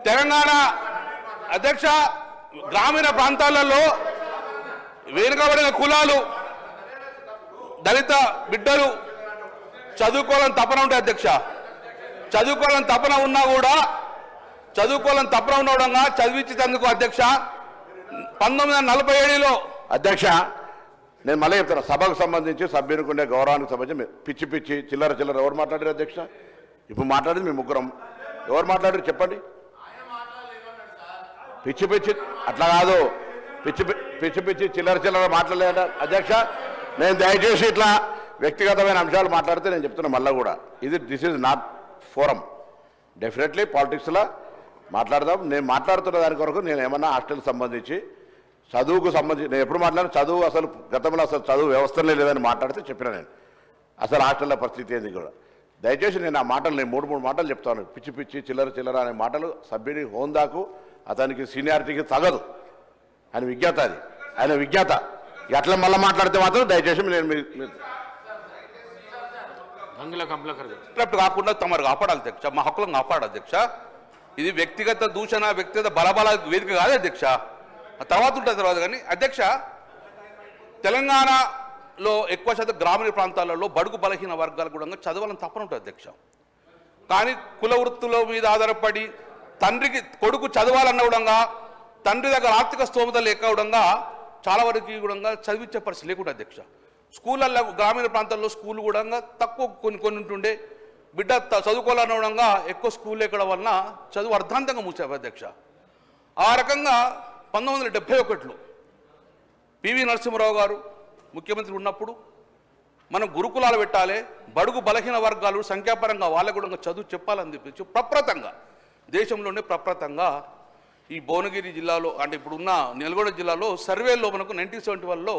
తెలంగాణ అధ్యక్ష గ్రామీణ ప్రాంతాలలో వెనుకబడిన కులాలు దళిత బిడ్డలు చదువుకోవాలని తపన ఉంటాయి అధ్యక్ష. చదువుకోవాలని తపన ఉన్నా కూడా చదివించేందుకు అధ్యక్ష 1947లో అధ్యక్ష నేను మళ్ళీ చెప్తాను, సభకు సంబంధించి సభ్యునికి ఉండే గౌరవానికి సంబంధించి పిచ్చి పిచ్చి చిల్లర ఎవరు మాట్లాడారు అధ్యక్ష? ఇప్పుడు మాట్లాడింది మీ ముగ్గురం. ఎవరు మాట్లాడారు చెప్పండి. పిచ్చి పిచ్చి అట్లా కాదు, పిచ్చి పిచ్చి చిల్లర మాట్లాడలేట అధ్యక్ష. నేను దయచేసి ఇట్లా వ్యక్తిగతమైన అంశాలు మాట్లాడితే నేను చెప్తున్నా మళ్ళీ కూడా this is not forum. Definitely పాలిటిక్స్లో మాట్లాడదాం. నేను మాట్లాడుతున్న దాని కొరకు నేను ఏమన్నా హాస్టల్కి సంబంధించి చదువుకు సంబంధించి నేను ఎప్పుడు మాట్లాడిన చదువు అసలు గతంలో అసలు చదువు వ్యవస్థలే లేదని మాట్లాడితే చెప్పిన నేను అసలు హాస్టల్లో పరిస్థితి ఏంది కూడా. దయచేసి నేను ఆ మాటలు నేను 3 మాటలు చెప్తాను. పిచ్చి పిచ్చి చిల్లర అనే మాటలు సభ్యుడి హోందాకు అతనికి సీనియారిటీకి తగదు. ఆయన విజ్ఞత, అది ఆయన విజ్ఞత. ఎట్లా మళ్ళీ మాట్లాడితే మాత్రం దయచేసి నేను కాకుండా తమరు కాపాడాలి అధ్యక్ష, మా హక్కులను కాపాడాలి అధ్యక్ష. ఇది వ్యక్తిగత దూషణ, వ్యక్తిగత బలబల వేదిక కాదు అధ్యక్ష. తర్వాత ఉంటుంది తర్వాత. కానీ అధ్యక్ష తెలంగాణలో ఎక్కువ శాతం గ్రామీణ ప్రాంతాలలో బడుగు బలహీన వర్గాలు కూడా చదవాలని తప్పన ఉంటుంది అధ్యక్ష. కానీ కుల వృత్తుల మీద ఆధారపడి తండ్రికి కొడుకు చదవాలన్న కూడా తండ్రి దగ్గర ఆర్థిక స్తోమత లేక కూడా చాలా వరకు కూడా చదివించే పరిస్థితి లేకుండా అధ్యక్ష. స్కూళ్ళల్లో గ్రామీణ ప్రాంతాల్లో స్కూల్ కూడా తక్కువ కొన్ని ఉంటుండే. బిడ్డ చదువుకోవాలన్న కూడా ఎక్కువ స్కూల్ ఎక్కడం వలన చదువు అర్ధాంతంగా మూసారు అధ్యక్ష. ఆ రకంగా 1971లో పివి నరసింహారావు గారు ముఖ్యమంత్రి ఉన్నప్పుడు మనం గురుకులాలు పెట్టాలి, బడుగు బలహీన వర్గాలు సంఖ్యాపరంగా వాళ్ళకు కూడా చదువు చెప్పాలని చెప్పి ప్రప్రతంగా దేశంలోనే ప్రప్రతంగా ఈ భువనగిరి జిల్లాలో అంటే ఇప్పుడున్న నల్గొండ జిల్లాలో సర్వేలో మనకు 1971లో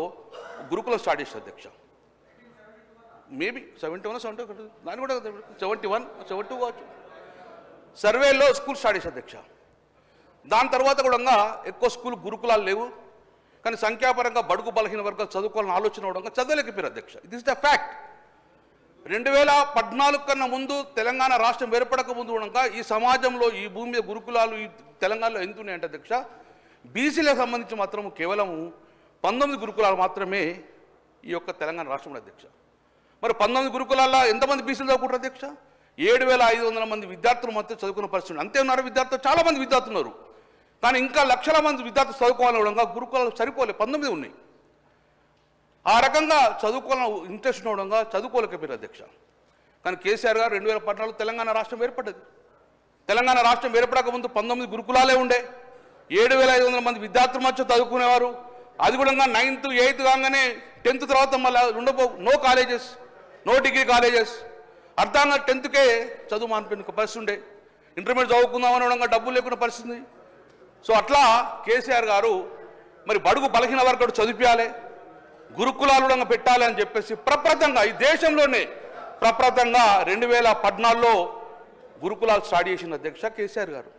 గురుకులం స్టార్ట్ చేశారు అధ్యక్ష. మేబీ 71 70 దాని కూడా 71 72 కావచ్చు. సర్వేలో స్కూల్ స్టార్ట్ చేశారు అధ్యక్ష. దాని తర్వాత కూడా ఎక్కువ స్కూల్ గురుకులాలు లేవు. కానీ సంఖ్యాపరంగా బడుగు బలహీన వర్గాలు చదువుకోవాలని ఆలోచన కూడా చదవలేకపోయారు అధ్యక్ష. ఇది ఇస్ ద ఫ్యాక్ట్. 2014 కన్నా ముందు తెలంగాణ రాష్ట్రం ఏర్పడక ముందు కూడా ఈ సమాజంలో ఈ భూమి మీద గురుకులాలు ఈ తెలంగాణలో ఎంత ఉన్నాయంటే అధ్యక్ష బీసీలకు సంబంధించి మాత్రం కేవలం 19 గురుకులాలు మాత్రమే ఈ యొక్క తెలంగాణ రాష్ట్రంలో అధ్యక్ష. మరి 19 గురుకులాల్లో ఎంతమంది బీసీలు చదువుకుంటారు అధ్యక్ష? 7,500 మంది విద్యార్థులు మాత్రం చదువుకున్న పరిస్థితి. అంతే ఉన్నారు విద్యార్థులు, చాలామంది విద్యార్థులు ఉన్నారు. కానీ ఇంకా లక్షల మంది విద్యార్థులు చదువుకోవాలనగా గురుకులాలు సరిపోలే, 19 ఉన్నాయి. ఆ రకంగా చదువుకోవాలని ఇంట్రెస్ట్ ఉండడంగా చదువుకోలేకపోయారు అధ్యక్ష. కానీ కేసీఆర్ గారు 2014 తెలంగాణ రాష్ట్రం ఏర్పడ్డది. తెలంగాణ రాష్ట్రం ఏర్పడక ముందు 19 గురుకులాలే ఉండే. 7,500 మంది విద్యార్థులు మధ్య చదువుకునేవారు. అది కూడా 9th 8th కాగానే 10th తర్వాత మళ్ళీ no colleges, no degree colleges. అర్థంగా 10thకే చదువు మానిపోయిన పరిస్థితి ఉండే. ఇంటర్మీడియట్ చదువుకుందామని ఉండగా డబ్బులు లేకున్న పరిస్థితి. సో అట్లా కేసీఆర్ గారు మరి బడుగు బలహీన వర్గాలు చదివించాలి, గురుకులాలు పెట్టాలి అని చెప్పేసి ప్రప్రథంగా ఈ దేశంలోనే ప్రప్రథంగా 2014లో గురుకులాలు స్టార్ట్ చేసిన అధ్యక్ష కేసీఆర్ గారు.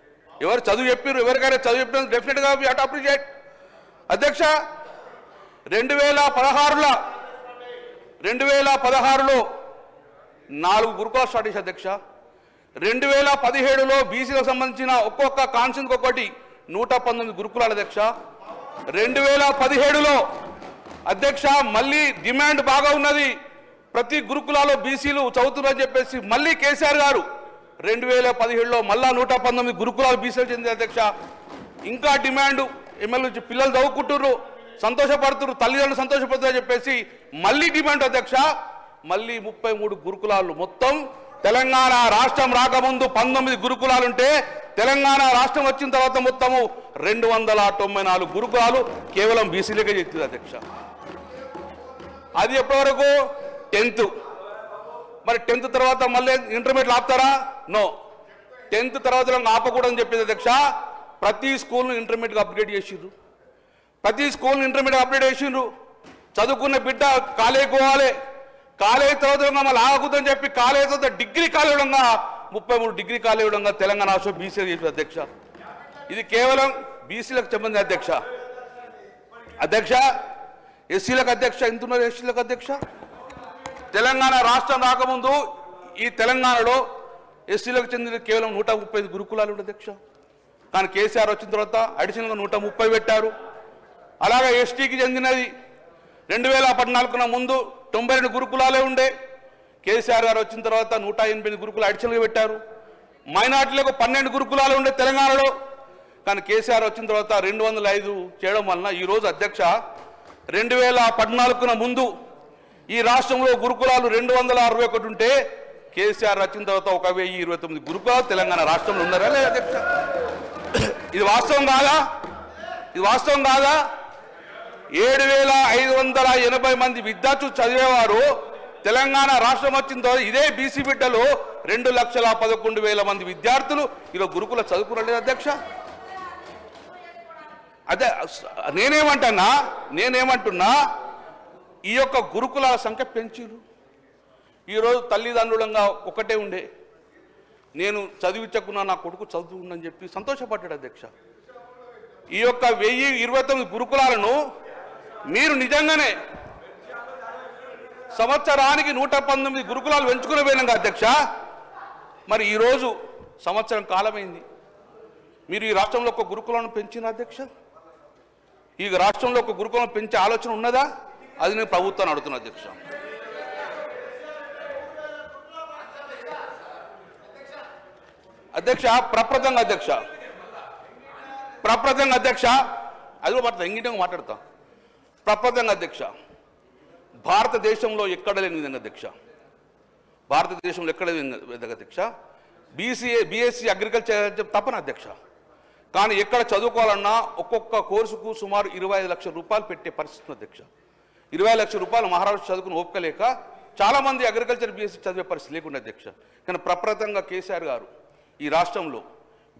ఎవరు చదువు చెప్పారు, ఎవరికైనా చదువు చెప్పిన డెఫినెట్గా వి హావ్ టు అప్రిషియేట్ అధ్యక్ష. 2016లో 4 గురుకులాలు స్టార్ట్ చేశారు అధ్యక్ష. 2017లో బీసీలకు సంబంధించిన ఒక్కొక్క కాన్స్టిట్యూన్సీకి ఒక్కొక్కటి 119 గురుకులాలు అధ్యక్ష. 2017లో అధ్యక్ష మళ్ళీ డిమాండ్ బాగా ఉన్నది, ప్రతి గురుకులాలో బీసీలు చదువుతున్నారని చెప్పేసి మళ్ళీ కేసీఆర్ గారు 2017లో మళ్ళా 119 గురుకులాలు బీసీలు చెందిన అధ్యక్ష. ఇంకా డిమాండ్ ఎమ్మెల్యే పిల్లలు చదువుకుంటున్నారు, సంతోషపడుతున్నారు, తల్లిదండ్రులు సంతోషపడుతున్నారని చెప్పేసి మళ్ళీ డిమాండ్ అధ్యక్ష. మళ్ళీ 33 గురుకులాలు. మొత్తం తెలంగాణ రాష్ట్రం రాకముందు 19 గురుకులాలుంటే తెలంగాణ రాష్ట్రం వచ్చిన తర్వాత మొత్తము 294 గురుకులాలు కేవలం బీసీలకే చెప్తుంది అధ్యక్ష. అది ఎప్పటివరకు 10th. మరి 10th తర్వాత మళ్ళీ ఇంటర్మీడియట్ ఆపుతారా? నో. 10th తర్వాత ఆపకూడదని చెప్పింది అధ్యక్ష. ప్రతి స్కూల్ను ఇంటర్మీడియట్ అప్గ్రేడ్ చేసిండ్రు, ప్రతి స్కూల్ను ఇంటర్మీడియట్ అప్గ్రేడ్ చేసిండ్రు. చదువుకున్న బిడ్డ కాలేజీకి పోవాలి, కాలేజీ తర్వాత మళ్ళీ ఆగుతుందని చెప్పి కాలేజీ తర్వాత degree college 33 degree college Telangana రాష్ట్రం బీసీలకు చెప్పింది అధ్యక్ష. ఇది కేవలం బీసీలకు సంబంధించిన అధ్యక్ష. అధ్యక్ష ఎస్సీలకు అధ్యక్ష ఎంత ఉన్నారు? ఎస్సీలకు అధ్యక్ష తెలంగాణ రాష్ట్రం రాకముందు ఈ తెలంగాణలో ఎస్సీలకు చెందిన కేవలం 135 గురుకులాలు ఉండే అధ్యక్ష. కానీ కేసీఆర్ వచ్చిన తర్వాత అడిషనల్గా 130 పెట్టారు. అలాగే ఎస్టీకి చెందినది 2014 ముందు 92 గురుకులాలే ఉండే. కేసీఆర్ గారు వచ్చిన తర్వాత 188 గురుకులు అడిషనల్గా పెట్టారు. మైనార్టీలకు 12 గురుకులాలు ఉండే తెలంగాణలో. కానీ కేసీఆర్ వచ్చిన తర్వాత 205 చేయడం వలన ఈరోజు అధ్యక్ష 2014 ముందు ఈ రాష్ట్రంలో గురుకులాలు 261 ఉంటే కేసీఆర్ వచ్చిన తర్వాత 1029 గురుకులాలు తెలంగాణ రాష్ట్రంలో ఉన్నారా లేదా అధ్యక్ష? ఇది వాస్తవం కాదా? ఇది వాస్తవం కాదా? 7580 మంది విద్యార్థులు చదివేవారు తెలంగాణ రాష్ట్రం వచ్చిన తర్వాత ఇదే బీసీ బిడ్డలు 2,11,000 మంది విద్యార్థులు ఈరోజు గురుకుల చదువుకున్నారు అధ్యక్ష. అదే నేనేమంటున్నా ఈ యొక్క గురుకులాల సంఖ్య పెంచిరు. ఈరోజు తల్లిదండ్రులంగా ఒకటే ఉండే, నేను చదివించకున్నా నా కొడుకు చదువుకుందని చెప్పి సంతోషపడ్డాడు అధ్యక్ష. ఈ యొక్క 1029 గురుకులాలను మీరు నిజంగానే సంవత్సరానికి 119 గురుకులాలు పెంచుకునే పోయినాం అధ్యక్ష. మరి ఈరోజు సంవత్సరం కాలమైంది, మీరు ఈ రాష్ట్రంలో ఒక గురుకులను పెంచిన అధ్యక్ష? ఈ రాష్ట్రంలో ఒక గురుకులను పెంచే ఆలోచన ఉన్నదా? అది నేను ప్రభుత్వాన్ని అడుగుతున్నా అధ్యక్ష. అధ్యక్ష ప్రప్రదంగా అధ్యక్ష అది కూడా మాట్లాడతా, ఇంగిటంగా మాట్లాడతా. ప్రప్రదంగా అధ్యక్ష, భారతదేశంలో ఎక్కడ లేని విధంగా అధ్యక్ష, భారతదేశంలో ఎక్కడ లేని విధంగా అధ్యక్ష బీఎస్సీ అగ్రికల్చర్ తప్పన అధ్యక్ష. కానీ ఎక్కడ చదువుకోవాలన్నా ఒక్కొక్క కోర్సుకు సుమారు 25 లక్షల రూపాయలు పెట్టే పరిస్థితి అధ్యక్ష. 20 లక్షల రూపాయలు మహారాష్ట్ర చదువుకుని ఓపికలేక చాలామంది అగ్రికల్చర్ బీఎస్సీ చదివే పరిస్థితి లేకుండా అధ్యక్ష. కానీ ప్రప్రదంగా కేసీఆర్ గారు ఈ రాష్ట్రంలో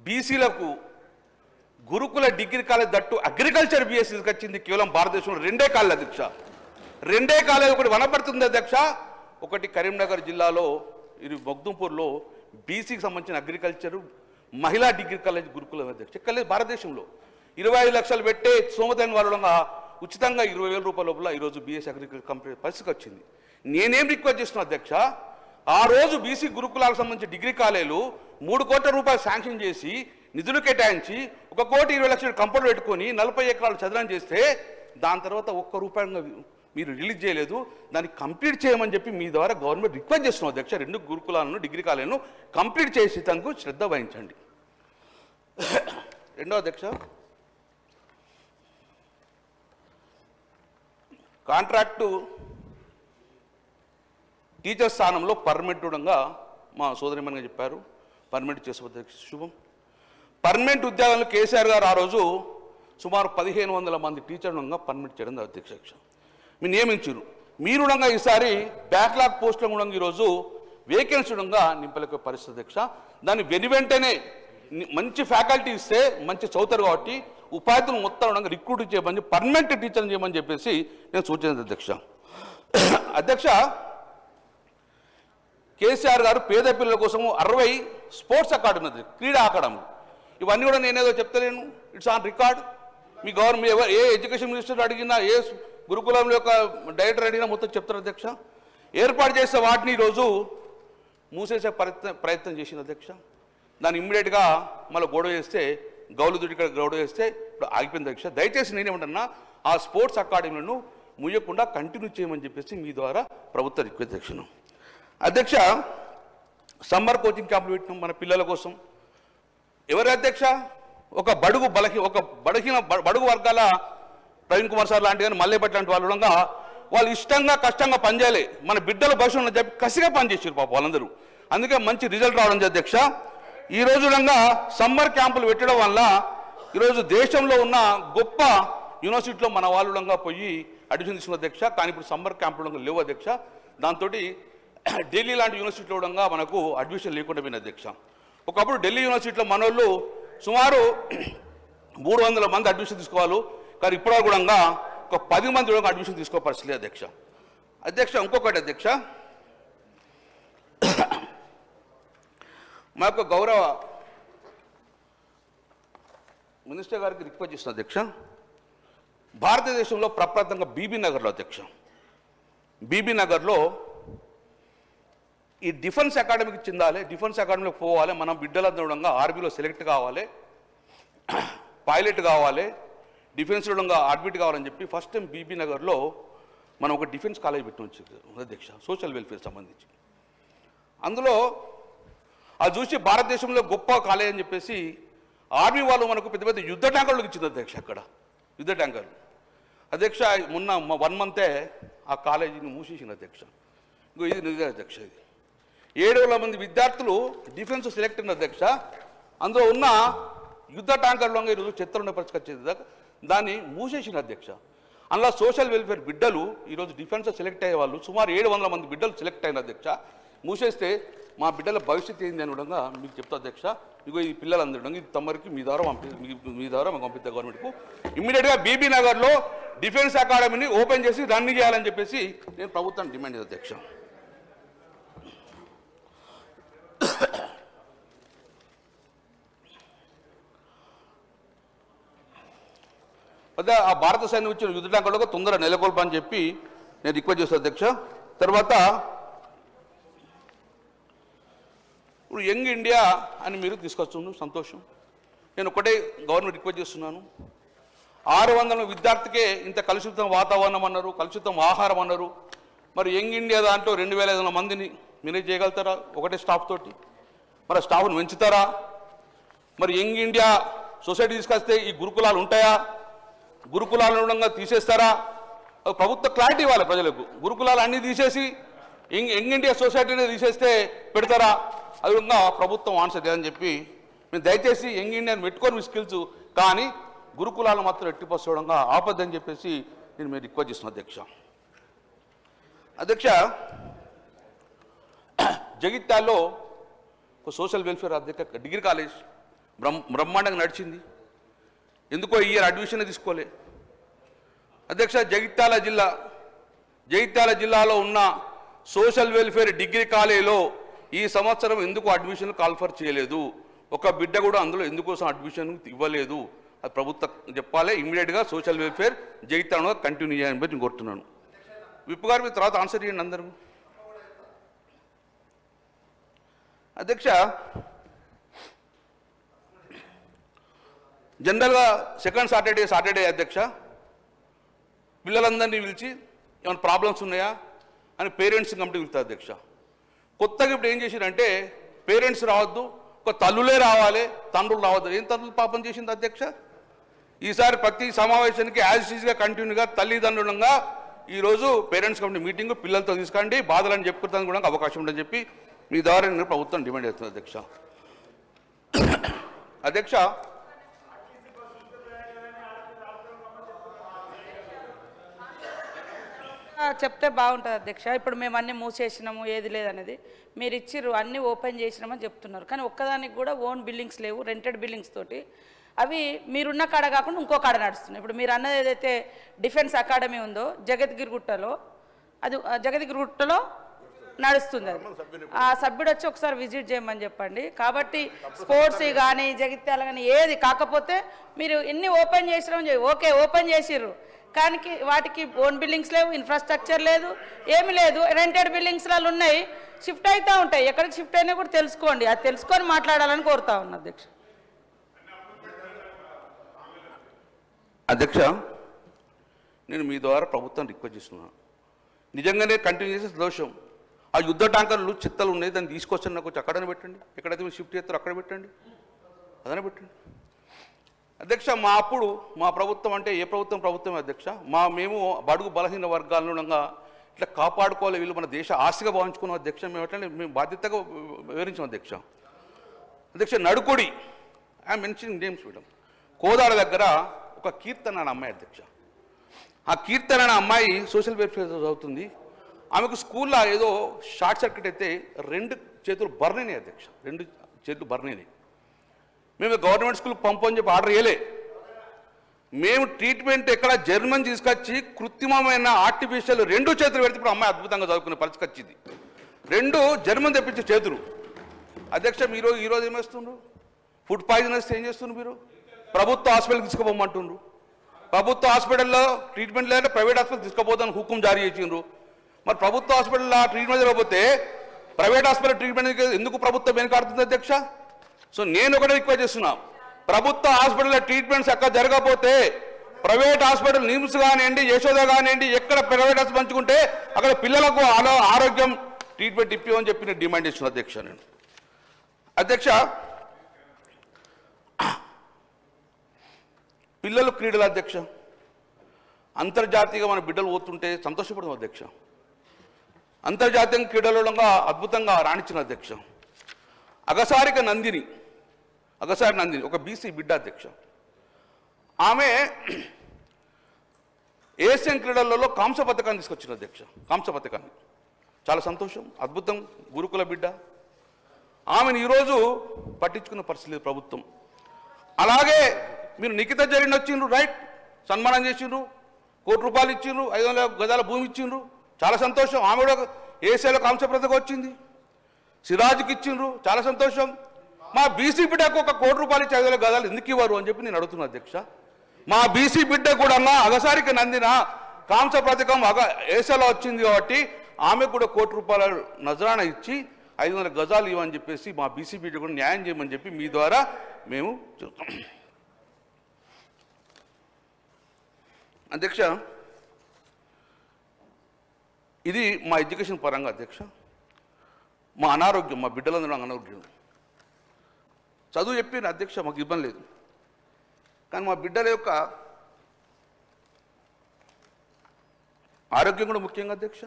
బీసీలకు గురుకుల డిగ్రీ కాలేజ్ దట్టు అగ్రికల్చర్ బీఎస్సీకి వచ్చింది కేవలం భారతదేశంలో 2 కాలేజ్ అధ్యక్ష. 2 కాలేజ్, ఒకటి వనపడుతుంది అధ్యక్ష, ఒకటి కరీంనగర్ జిల్లాలో ఇది మొగ్దుంపూర్లో బీసీకి సంబంధించిన అగ్రికల్చర్ మహిళా డిగ్రీ కాలేజ్ గురుకులం అధ్యక్ష. కాలేజ్ భారతదేశంలో 25 లక్షలు పెట్టే సోమతైన వాళ్ళంగా ఉచితంగా 20,000 రూపాయల లోపల ఈరోజు బీఎస్సీ అగ్రికల్చర్ కంపెనీ పరిస్థితికి వచ్చింది. నేనేం రిక్వెస్ట్ చేస్తున్నా అధ్యక్ష, ఆ రోజు బీసీ గురుకులాలకు సంబంధించిన డిగ్రీ కాలేజీలు 3 కోట్ల రూపాయలు శాంక్షన్ చేసి నిధులు కేటాయించి 1,20,00,000 కంప్యూటర్ పెట్టుకొని 40 ఎకరాలు చదనం చేస్తే దాని తర్వాత 1 రూపాయి మీరు రిలీజ్ చేయలేదు. దాన్ని కంప్లీట్ చేయమని చెప్పి మీ ద్వారా గవర్నమెంట్ రిక్వెస్ట్ చేస్తున్నాం అధ్యక్ష. 2 గురుకులాలను డిగ్రీ కాలేజీలను కంప్లీట్ చేసి తనకు శ్రద్ధ వహించండి. రెండో అధ్యక్ష, కాంట్రాక్టు టీచర్ స్థానంలో పర్మనెంట్ ఉండగా మా సోదరిమణిగా చెప్పారు, పర్మనెంట్ చేసే శుభం. పర్మనెంట్ ఉద్యోగాలను కేసీఆర్ గారు ఆ రోజు సుమారు 1,500 మంది టీచర్లుగా పర్మనెంట్ చేయడం అధ్యక్ష మీరు నియమించారు. మీరు కూడా ఈసారి బ్యాక్లాగ్ పోస్టులు కూడా ఈరోజు వేకెన్సీ కూడా నింపలేక పరిస్థితి అధ్యక్ష. దాన్ని వెంటనే మంచి ఫ్యాకల్టీ ఇస్తే మంచి చదువుతారు కాబట్టి ఉపాధ్యాయులు మొత్తం ఉండగా రిక్రూట్ చేయమని పర్మనెంట్ టీచర్ని చేయమని చెప్పేసి నేను సూచించాను అధ్యక్ష. అధ్యక్ష, కేసీఆర్ గారు పేద పిల్లల కోసం 60 స్పోర్ట్స్ అకాడమీ ఉంది, క్రీడా అకాడమీ. ఇవన్నీ కూడా నేనేదో చెప్తలేను, ఇట్స్ ఆన్ రికార్డ్. మీ గవర్నమెంట్ ఏ ఎడ్యుకేషన్ మినిస్టర్ అడిగినా, ఏ గురుకులం యొక్క డైరెక్టర్ అడిగినా మొత్తం చెప్తారు అధ్యక్ష. ఏర్పాటు చేసే వాటిని ఈరోజు మూసేసే ప్రయత్నం చేసింది అధ్యక్ష. దాన్ని ఇమ్మీడియట్గా మళ్ళీ గొడవ చేస్తే గౌలు దుడిగా గొడవ చేస్తే ఇప్పుడు ఆగిపోయింది అధ్యక్ష. దయచేసి నేనేమంటున్నా, ఆ స్పోర్ట్స్ అకాడమీలను ముయ్యకుండా కంటిన్యూ చేయమని చెప్పేసి మీ ద్వారా ప్రభుత్వ రిక్వెస్ట్ అధ్యక్షను. అధ్యక్ష, సమ్మర్ కోచింగ్ క్యాంపులు పెట్టినాం మన పిల్లల కోసం. ఎవరు అధ్యక్ష? ఒక బడుగు వర్గాల ప్రవీణ్ కుమార్ సార్ లాంటి కానీ మల్లేపట్టి లాంటి వాళ్ళు ఇష్టంగా కష్టంగా పనిచేయాలి, మన బిడ్డల భవిష్యత్తు చెప్పి కసిగా పనిచేసారు పాప వాళ్ళందరూ. అందుకే మంచి రిజల్ట్ రావడం అధ్యక్ష. ఈ రోజు సమ్మర్ క్యాంపులు పెట్టడం వల్ల ఈరోజు దేశంలో ఉన్న గొప్ప యూనివర్సిటీలో మన వాళ్ళు పోయి అడ్మిషన్ తీసుకున్న అధ్యక్ష. కానీ ఇప్పుడు సమ్మర్ క్యాంపులు లేవు అధ్యక్ష. దాంతో ఢిల్లీ లాంటి యూనివర్సిటీలో కూడా మనకు అడ్మిషన్ లేకుండా పోయిన అధ్యక్ష. ఒకప్పుడు ఢిల్లీ యూనివర్సిటీలో మన వాళ్ళు సుమారు 300 మంది అడ్మిషన్ తీసుకోవాలి, కానీ ఇప్పుడు కూడా ఒక 10 మంది కూడా అడ్మిషన్ తీసుకో పరిస్థితి అధ్యక్ష. అధ్యక్ష, ఇంకొకటి అధ్యక్ష, మా యొక్క గౌరవ మినిస్టర్ గారికి రిక్వెస్ట్ చేస్తున్న అధ్యక్ష, భారతదేశంలో ప్రప్రదంగా బీబీ నగర్లో అధ్యక్ష, బీబీ నగర్లో ఈ డిఫెన్స్ అకాడమీకి చెందాలి, డిఫెన్స్ అకాడమీలోకి పోవాలి, మనం బిడ్డలందరూ ఆర్మీలో సెలెక్ట్ కావాలి. పైలట్ కావాలి, డిఫెన్స్లో అడ్మిట్ కావాలని చెప్పి ఫస్ట్ టైం బీబీ నగర్లో మనం ఒక డిఫెన్స్ కాలేజ్ పెట్టవచ్చు అధ్యక్ష, సోషల్ వెల్ఫేర్ సంబంధించి. అందులో అది చూసి భారతదేశంలో గొప్ప కాలేజ్ అని చెప్పేసి ఆర్మీ వాళ్ళు మనకు పెద్ద పెద్ద యుద్ధ ట్యాంకర్లకు ఇచ్చింది అధ్యక్ష. అక్కడ యుద్ధ ట్యాంకర్లు అధ్యక్ష మొన్న 1 మంతే ఆ కాలేజీని మూసేసింది అధ్యక్ష. ఇంకో ఇది నిజ అధ్యక్ష, ఇది 7,000 మంది విద్యార్థులు డిఫెన్స్ సెలెక్ట్ అయిన అధ్యక్ష. అందులో ఉన్న యుద్ధ ట్యాంకర్లో ఈరోజు చిత్రంలో పరిష్కరించేది దాన్ని మూసేసిన అధ్యక్ష. అందులో సోషల్ వెల్ఫేర్ బిడ్డలు ఈరోజు డిఫెన్స్ సెలెక్ట్ అయ్యే వాళ్ళు సుమారు 700 మంది బిడ్డలు సెలెక్ట్ అయిన అధ్యక్ష. మూసేస్తే మా బిడ్డల భవిష్యత్తు ఏంది అని కూడా మీకు చెప్తా అధ్యక్ష. ఇగో ఈ పిల్లలందరూ ఇది తమరికి మీ ద్వారా మాకు పంపిద్దాం గవర్నమెంట్కు. ఇమ్మీడియట్గా బీబీ నగర్లో డిఫెన్స్ అకాడమీని ఓపెన్ చేసి రన్ చేయాలని చెప్పేసి నేను ప్రభుత్వాన్ని డిమాండ్ చేస్తాను అధ్యక్ష. అదే ఆ భారత సైన్యం ఇచ్చిన యుద్ధ ట్యాంకులకు తొందరగా నెలకొల్పని చెప్పి నేను రిక్వెస్ట్ చేస్తాను అధ్యక్ష. తర్వాత ఇప్పుడు యంగ్ ఇండియా అని మీరు తీసుకొస్తున్నారు, సంతోషం. నేను ఒకటే గవర్నమెంట్ రిక్వెస్ట్ చేస్తున్నాను. 600 విద్యార్థికే ఇంత కలుషితం వాతావరణం అన్నారు, కలుషితం ఆహారం అన్నారు. మరి యంగ్ ఇండియా దాంట్లో 2,500 మందిని మేనేజ్ చేయగలుగుతారా ఒకటే స్టాఫ్ తోటి? మరి స్టాఫ్ను పెంచుతారా? మరి యంగ్ ఇండియా సొసైటీ తీసుకొస్తే ఈ గురుకులాలు ఉంటాయా? గురుకులాలను తీసేస్తారా? ప్రభుత్వ క్లారిటీ ఇవ్వాలి ప్రజలకు. గురుకులాలు అన్నీ తీసేసి యంగ్ ఇండియా సొసైటీని తీసేస్తే పెడతారా? అది విధంగా ప్రభుత్వం ఆన్సర్ చేయాలని చెప్పి మేము దయచేసి యంగ్ ఇండియాని పెట్టుకొని మీ స్కిల్స్, కానీ గురుకులాలు మాత్రం ఎట్టిపోవడంగా ఆపద్దని చెప్పేసి నేను మీరు రిక్వెస్ట్ చేస్తున్నాను అధ్యక్ష. అధ్యక్ష, జగిత్యాల్లో ఒక సోషల్ వెల్ఫేర్ అధ్యక్ష డిగ్రీ కాలేజ్ బ్రహ్మాండంగా నడిచింది. ఎందుకో ఈ ఇయర్ అడ్మిషన్ తీసుకోలే అధ్యక్ష. జగిత్యాల జిల్లాలో ఉన్న సోషల్ వెల్ఫేర్ డిగ్రీ కాలేజీలో ఈ సంవత్సరం ఎందుకు అడ్మిషన్ కాల్ఫర్ చేయలేదు? ఒక బిడ్డ కూడా అందులో ఎందుకోసం అడ్మిషన్ ఇవ్వలేదు? అది ప్రభుత్వం చెప్పాలి. ఇమ్మీడియట్గా సోషల్ వెల్ఫేర్ జగిత్యాలలో కంటిన్యూ చేయాలని నేను కోరుతున్నాను. విప్పు గారు మీ తర్వాత ఆన్సర్ చేయండి అందరూ. అధ్యక్ష, జనరల్గా సెకండ్ సాటర్డే అధ్యక్ష పిల్లలందరినీ పిలిచి ఏమైనా ప్రాబ్లమ్స్ ఉన్నాయా అని పేరెంట్స్ కమిటీ పిలుస్తారు అధ్యక్ష. కొత్తగా ఇప్పుడు ఏం చేశారంటే పేరెంట్స్ రావద్దు, ఒక తల్లులే రావాలి, తండ్రులు రావద్దు. ఏం తండ్రులు పాపం చేసింది అధ్యక్ష? ఈసారి ప్రతి సమావేశానికి యాజ్ ఈజ్గా కంటిన్యూగా తల్లిదండ్రులంగా ఈరోజు పేరెంట్స్ కమిటీ మీటింగ్ పిల్లలతో తీసుకోండి, బాధలని చెప్పుకోవడానికి కూడా అవకాశం ఉందని చెప్పి మీ ద్వారా నేను ప్రభుత్వం డిమాండ్ చేస్తుంది అధ్యక్ష. అధ్యక్ష, చెప్తే బాగుంటుంది అధ్యక్ష. ఇప్పుడు మేము అన్నీ మూసేసినాము, ఏది లేదనేది మీరు ఇచ్చిర్రు, అన్నీ ఓపెన్ చేసినామని చెప్తున్నారు. కానీ ఒక్కదానికి కూడా ఓన్ బిల్డింగ్స్ లేవు, రెంటెడ్ బిల్డింగ్స్ తోటి అవి మీరున్న కాడ కాకుండా ఇంకో కాడ నడుస్తున్నాయి. ఇప్పుడు మీరు అన్నది ఏదైతే డిఫెన్స్ అకాడమీ ఉందో జగద్గిరిగుట్టలో, అది జగద్గిరిగుట్టలో నడుస్తుంది. అది ఆ సభ్యుడు వచ్చి ఒకసారి విజిట్ చేయమని చెప్పండి. కాబట్టి స్పోర్ట్స్ కానీ జగిత్యాల కానీ ఏది కాకపోతే మీరు ఎన్ని ఓపెన్ చేసినామని ఓకే ఓపెన్ చేసిర్రు, కానీ వాటికి ఓన్ బిల్డింగ్స్ లేవు, ఇన్ఫ్రాస్ట్రక్చర్ లేదు, ఏమి లేదు. రెంటెడ్ బిల్డింగ్స్లలో ఉన్నాయి, షిఫ్ట్ అవుతూ ఉంటాయి. ఎక్కడికి షిఫ్ట్ అయినా కూడా తెలుసుకోండి, అది తెలుసుకొని మాట్లాడాలని కోరుతా ఉన్నా అధ్యక్ష. అధ్యక్ష, నేను మీ ద్వారా ప్రభుత్వం రిక్వెస్ట్ చేస్తున్నాను. నిజంగానే కంటిన్యూ చేసే దోషం. ఆ యుద్ధ ట్యాంకర్లు చిత్తలు ఉన్నాయి, దాన్ని తీసుకొచ్చి నాకు వచ్చి అక్కడనే పెట్టండి. ఎక్కడైతే మీరు షిఫ్ట్ చేస్తారో అక్కడ పెట్టండి, అదనే పెట్టండి అధ్యక్ష. మా ప్రభుత్వం అంటే ఏ ప్రభుత్వమే అధ్యక్ష. మేము బడుగు బలహీన వర్గాలను ఇట్లా కాపాడుకోవాలి, వీళ్ళు మన దేశ ఆశగా భావించుకున్నాం అధ్యక్ష. మేము ఎట్లా మేము బాధ్యతగా వివరించాం అధ్యక్ష. నడుకొడి I mention names madam. Kodad దగ్గర ఒక కీర్తన అనే అమ్మాయి అధ్యక్ష. ఆ కీర్తన అనే అమ్మాయి సోషల్ వెల్ఫేర్ చదువుతుంది. ఆమెకు స్కూల్లో ఏదో షార్ట్ సర్క్యూట్ అయితే 2 చేతులు బర్న్ అయినాయి అధ్యక్ష, 2 చేతులు బర్న్ అయినాయి. మేము గవర్నమెంట్ స్కూల్కి పంపని చెప్పి ఆర్డర్ చేయలే. మేము ట్రీట్మెంట్ ఎక్కడ జర్మన్ తీసుకొచ్చి కృత్రిమమైన ఆర్టిఫిషియల్ 2 చేతులు పెడితే ఇప్పుడు అమ్మాయి అద్భుతంగా చదువుకునే పరిస్థితి వచ్చింది. 2 జర్మన్ తెప్పించే చేతులు అధ్యక్ష. మీరు ఈరోజు ఏమేస్తుండ్రు? ఫుడ్ పాయిజన్ వస్తే ఏం చేస్తున్నారు మీరు? ప్రభుత్వ హాస్పిటల్కి తీసుకుపోమంటుండ్రు. ప్రభుత్వ హాస్పిటల్లో ట్రీట్మెంట్ లేదంటే ప్రైవేట్ హాస్పిటల్ తీసుకుపోతాను హుకుం జారీ చేసిండ్రు. మరి ప్రభుత్వ హాస్పిటల్లో ట్రీట్మెంట్ జరగకపోతే ప్రైవేట్ హాస్పిటల్ ట్రీట్మెంట్ ఎందుకు ప్రభుత్వం వెనకాడుతుంది అధ్యక్ష? సో నేను ఒకటే రిక్వెస్ట్ చేస్తున్నా, ప్రభుత్వ హాస్పిటల్లో ట్రీట్మెంట్ చక్కగా జరగకపోతే ప్రైవేట్ హాస్పిటల్ నిమ్స్ కానివ్వండి, యశోద కానివ్వండి, ఎక్కడ ప్రైవేట్ హాస్పిటల్ పంచుకుంటే అక్కడ పిల్లలకు ఆరోగ్యం ట్రీట్మెంట్ ఇప్పిమని చెప్పి నేను డిమాండ్ చేస్తున్నా అధ్యక్ష. నేను అధ్యక్ష, పిల్లలు క్రీడల అధ్యక్ష, అంతర్జాతీయంగా మన బిడ్డలు పోతుంటే సంతోషపడదాం అధ్యక్ష. అంతర్జాతీయ క్రీడలలో అద్భుతంగా రాణించిన అధ్యక్ష. అగసారి నందిని ఒక బీసీ బిడ్డ అధ్యక్ష. ఆమె ఏషియన్ క్రీడలలో కాంస్య పథకాన్ని తీసుకొచ్చిన అధ్యక్ష. కాంస్య పథకాన్ని చాలా సంతోషం, అద్భుతం. గురుకుల బిడ్డ. ఆమెను ఈరోజు పట్టించుకున్న పరిస్థితి లేదు ప్రభుత్వం. అలాగే మీరు నిఖిత జరిగిన వచ్చిండ్రు, రైట్, సన్మానం చేసిండ్రు, ₹1 ఇచ్చిండ్రు, 500 గజాల భూమి ఇచ్చిండ్రు, చాలా సంతోషం. ఆమె కూడా ఏషియాలో కాంస్య పథకం వచ్చింది. సిరాజ్కి ఇచ్చిండ్రు, చాలా సంతోషం. మా బీసీ బిడ్డకు ₹1 ఇచ్చి 500 గజాలు ఎందుకు ఇవ్వరు అని చెప్పి నేను అడుగుతున్నా అధ్యక్ష. మా బీసీ బిడ్డ కూడా అగసారికి నందిన కాంస్య పథకం ఏషియాలో వచ్చింది కాబట్టి ఆమెకు కూడా ₹1 నజరానా ఇచ్చి 500 గజాలు ఇవ్వని చెప్పేసి మా బీసీ బిడ్డ కూడా న్యాయం చేయమని చెప్పి మీ ద్వారా మేము చెప్తాం అధ్యక్ష. ఇది మా ఎడ్యుకేషన్ పరంగా అధ్యక్ష. మా అనారోగ్యం, మా బిడ్డలందరూ అనారోగ్యం. చదువు చెప్పిన అధ్యక్ష మాకు ఇబ్బంది లేదు, కానీ మా బిడ్డల యొక్క ఆరోగ్యం కూడా ముఖ్యంగా అధ్యక్ష.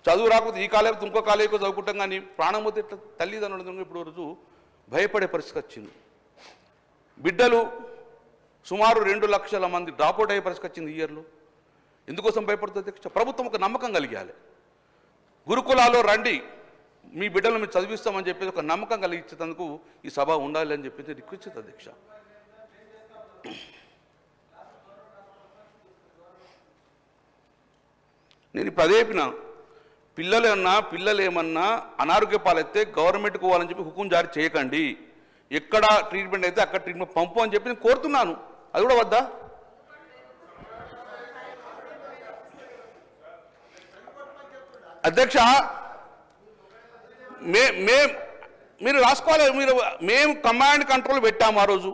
చదువు రాకపోతే ఈ కాలేజీకి ఇంకో కాలేజీకి చదువుకుంటాం, కానీ ప్రాణం పోతే ఇట్లా తల్లిదండ్రులు ఇప్పుడు రోజు భయపడే పరిస్థితి వచ్చింది. బిడ్డలు సుమారు 2 లక్షల మంది డ్రాప్అవుట్ అయ్యే పరిస్థితి వచ్చింది ఈ ఇయర్లో. ఎందుకోసం భయపడుతుంది అధ్యక్ష? ప్రభుత్వం ఒక నమ్మకం కలిగాలి. గురుకులాల్లో రండి, మీ బిడ్డలను మీరు చదివిస్తామని చెప్పేసి ఒక నమ్మకం కలిగించేందుకు ఈ సభ ఉండాలి అని చెప్పేసి రిక్వెస్ట్ చేస్తుంది అధ్యక్ష. నేను ఇప్పుడు అదే చెప్పిన, పిల్లలు ఏమన్నా అనారోగ్య పాలైతే గవర్నమెంట్కి పోవాలని చెప్పి హుకుం జారీ చేయకండి. ఎక్కడ ట్రీట్మెంట్ అయితే అక్కడ ట్రీట్మెంట్ పంపు అని చెప్పి నేను కోరుతున్నాను. అది కూడా వద్దా అధ్యక్ష? మీరు రాసుకోవాలి. మేము కమాండ్ కంట్రోల్ పెట్టాము ఆ రోజు.